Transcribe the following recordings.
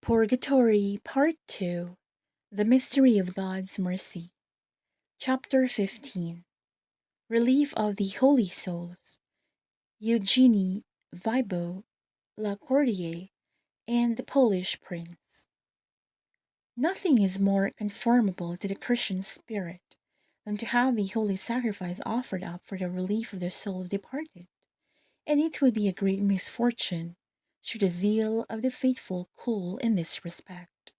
Purgatory Part 2, The Mystery of God's Mercy. Chapter 15, Relief of the Holy Souls. Eugenie, Wybo, Lacordiare, and the Polish Prince. Nothing is more conformable to the Christian spirit than to have the holy sacrifice offered up for the relief of the souls departed, and it would be a great misfortune should the zeal of the faithful cool in this respect.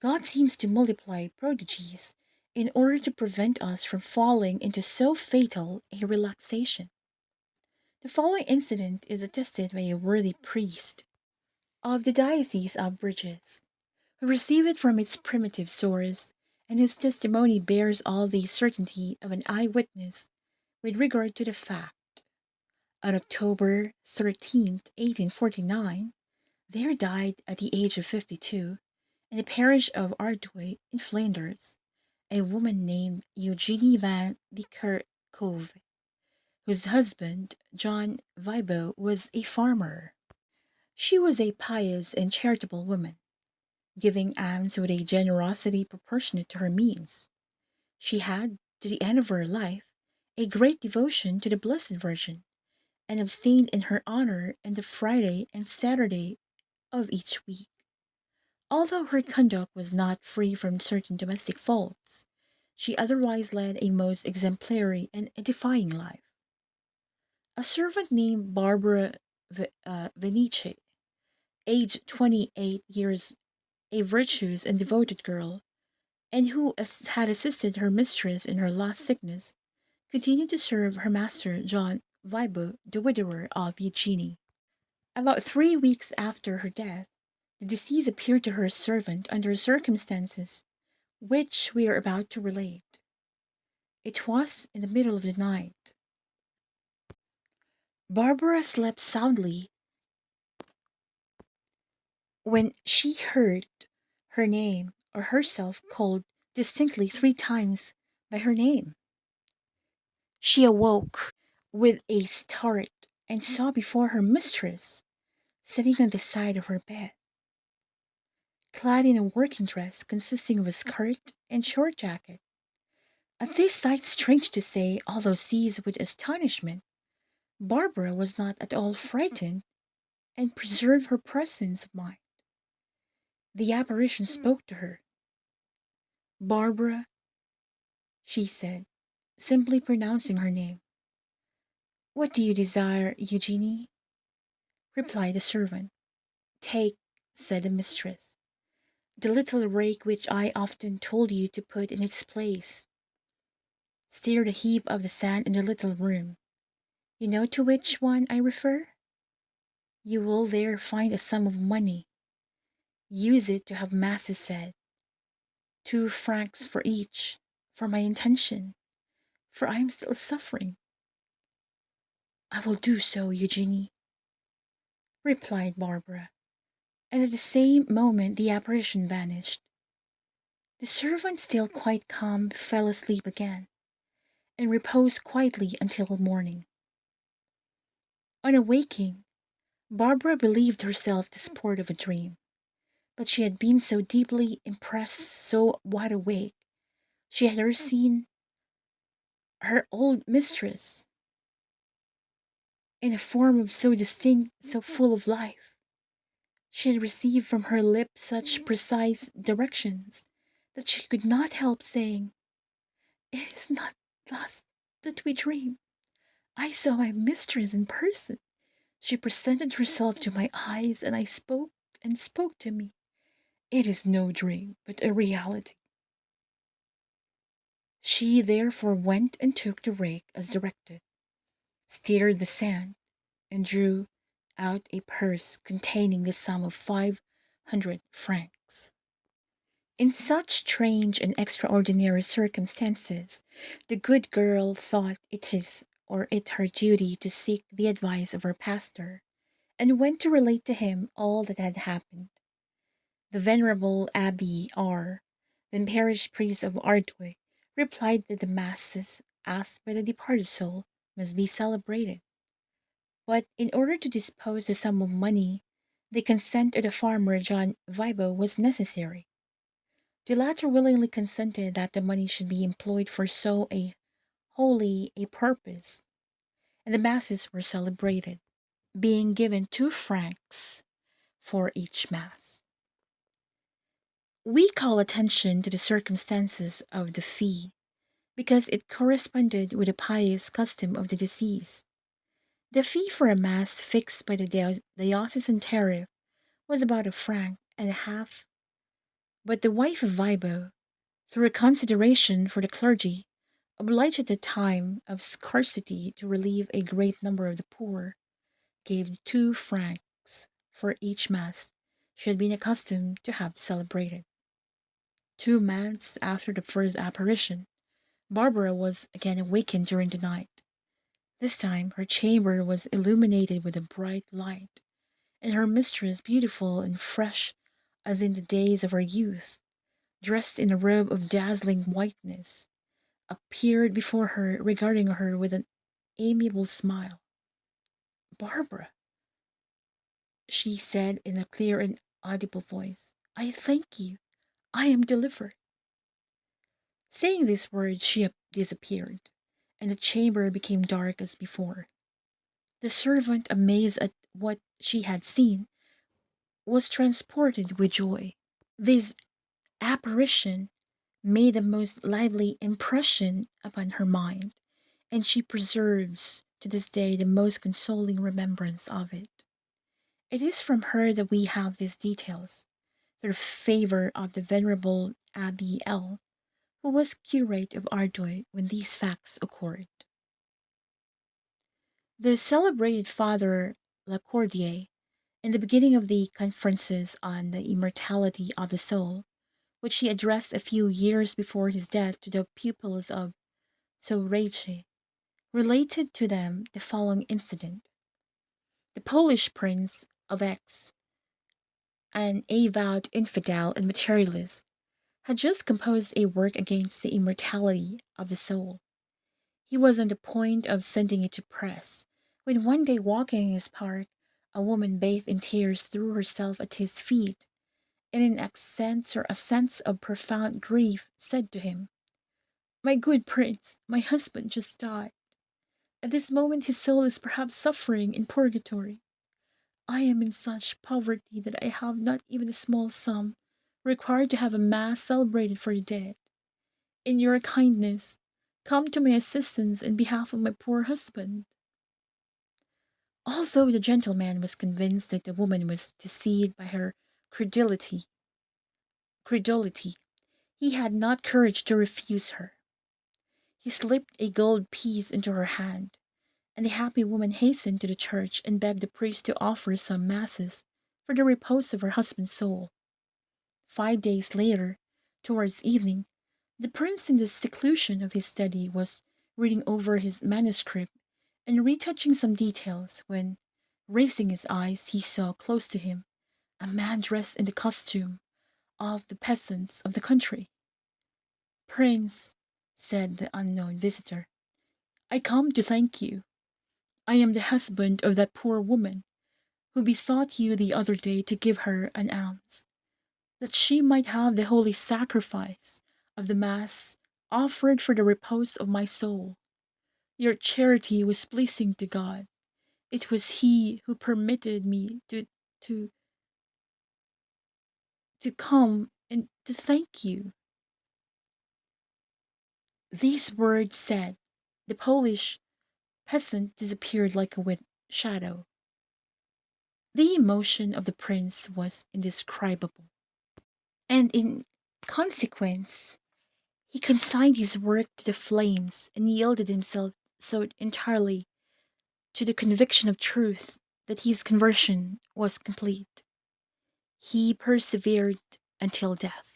God seems to multiply prodigies in order to prevent us from falling into so fatal a relaxation. The following incident is attested by a worthy priest of the Diocese of Bridges, who received it from its primitive source, and whose testimony bears all the certainty of an eyewitness with regard to the fact. On October 13th, 1849, there died at the age of 52, in the parish of Artois in Flanders, a woman named Eugenie van de Kerkhove, whose husband, John Wybo, was a farmer. She was a pious and charitable woman, giving alms with a generosity proportionate to her means. She had, to the end of her life, a great devotion to the Blessed Virgin, and abstained in her honor on the Friday and Saturday of each week. Although her conduct was not free from certain domestic faults, she otherwise led a most exemplary and edifying life. A servant named Barbara Venice, aged 28 years, a virtuous and devoted girl, and who had assisted her mistress in her last sickness, continued to serve her master John Wybo, the widower of Eugenie. About 3 weeks after her death, the deceased appeared to her servant under circumstances which we are about to relate. It was in the middle of the night. Barbara slept soundly when she heard her name or herself called distinctly 3 times by her name. She awoke with a start and saw before her mistress, sitting on the side of her bed, clad in a working dress consisting of a skirt and short jacket. At this sight, strange to say, although seized with astonishment, Barbara was not at all frightened and preserved her presence of mind. The apparition spoke to her. Barbara, she said, simply pronouncing her name. What do you desire, Eugenie? Replied the servant. Take, said the mistress, the little rake which I often told you to put in its place. Stir the heap of the sand in the little room. You know to which one I refer? You will there find a sum of money. Use it to have masses said. 2 francs for each, for my intention, for I am still suffering. I will do so, Eugenie, replied Barbara, and at the same moment the apparition vanished. The servant, still quite calm, fell asleep again, and reposed quietly until morning. On awaking, Barbara believed herself the sport of a dream, but she had been so deeply impressed, so wide awake, she had never seen her old mistress in a form of so distinct, so full of life. She had received from her lips such precise directions that she could not help saying, It is not thus that we dream. I saw my mistress in person. She presented herself to my eyes, and I spoke and spoke to me. It is no dream, but a reality. She therefore went and took the rake as directed, stirred the sand, and drew out a purse containing the sum of 500 francs. In such strange and extraordinary circumstances, the good girl thought it her duty to seek the advice of her pastor, and went to relate to him all that had happened. The venerable Abbé R., then parish priest of Artois, replied that the masses asked by the departed soul must be celebrated, but in order to dispose the sum of money The consent of the farmer John Wybo was necessary. The latter willingly consented that the money should be employed for so holy a purpose, and the masses were celebrated, being given 2 francs for each mass. We call attention to the circumstances of the fee because it corresponded with the pious custom of the deceased. The fee for a mass fixed by the diocesan tariff was about 1.50 francs, but the wife of Vibo, through a consideration for the clergy, obliged at the time of scarcity to relieve a great number of the poor, gave 2 francs for each mass she had been accustomed to have celebrated. 2 months after the first apparition, Barbara was again awakened during the night. This time her chamber was illuminated with a bright light, and her mistress, beautiful and fresh as in the days of her youth, dressed in a robe of dazzling whiteness, appeared before her, regarding her with an amiable smile. "Barbara," she said in a clear and audible voice, "I thank you. I am delivered." Saying these words, she disappeared, and the chamber became dark as before. The servant, amazed at what she had seen, was transported with joy. This apparition made the most lively impression upon her mind, and she preserves to this day the most consoling remembrance of it. It is from her that we have these details, the favor of the venerable Abbé L, who was curate of Ardoy when these facts occurred. The celebrated Father Lacordiare, in the beginning of the conferences on the immortality of the soul, which he addressed a few years before his death to the pupils of Sourache, related to them the following incident. The Polish Prince of X, an avowed infidel and materialist, had just composed a work against the immortality of the soul. He was on the point of sending it to press, when one day walking in his park, a woman bathed in tears threw herself at his feet, and in accents or a sense of profound grief said to him, "My good prince, my husband just died. At this moment his soul is perhaps suffering in purgatory. I am in such poverty that I have not even a small sum required to have a mass celebrated for the dead. In your kindness, come to my assistance in behalf of my poor husband." Although the gentleman was convinced that the woman was deceived by her credulity, credulity, he had not courage to refuse her. He slipped a gold piece into her hand, and the happy woman hastened to the church and begged the priest to offer some masses for the repose of her husband's soul. 5 days later, towards evening, the prince, in the seclusion of his study, was reading over his manuscript and retouching some details when, raising his eyes, he saw close to him a man dressed in the costume of the peasants of the country. "Prince," said the unknown visitor, "I come to thank you. I am the husband of that poor woman who besought you the other day to give her an alms, that she might have the holy sacrifice of the Mass offered for the repose of my soul. Your charity was pleasing to God. It was He who permitted me to, to come and to thank you." These words said, the Polish peasant disappeared like a shadow. The emotion of the prince was indescribable, and in consequence, he consigned his work to the flames and yielded himself so entirely to the conviction of truth that his conversion was complete. He persevered until death.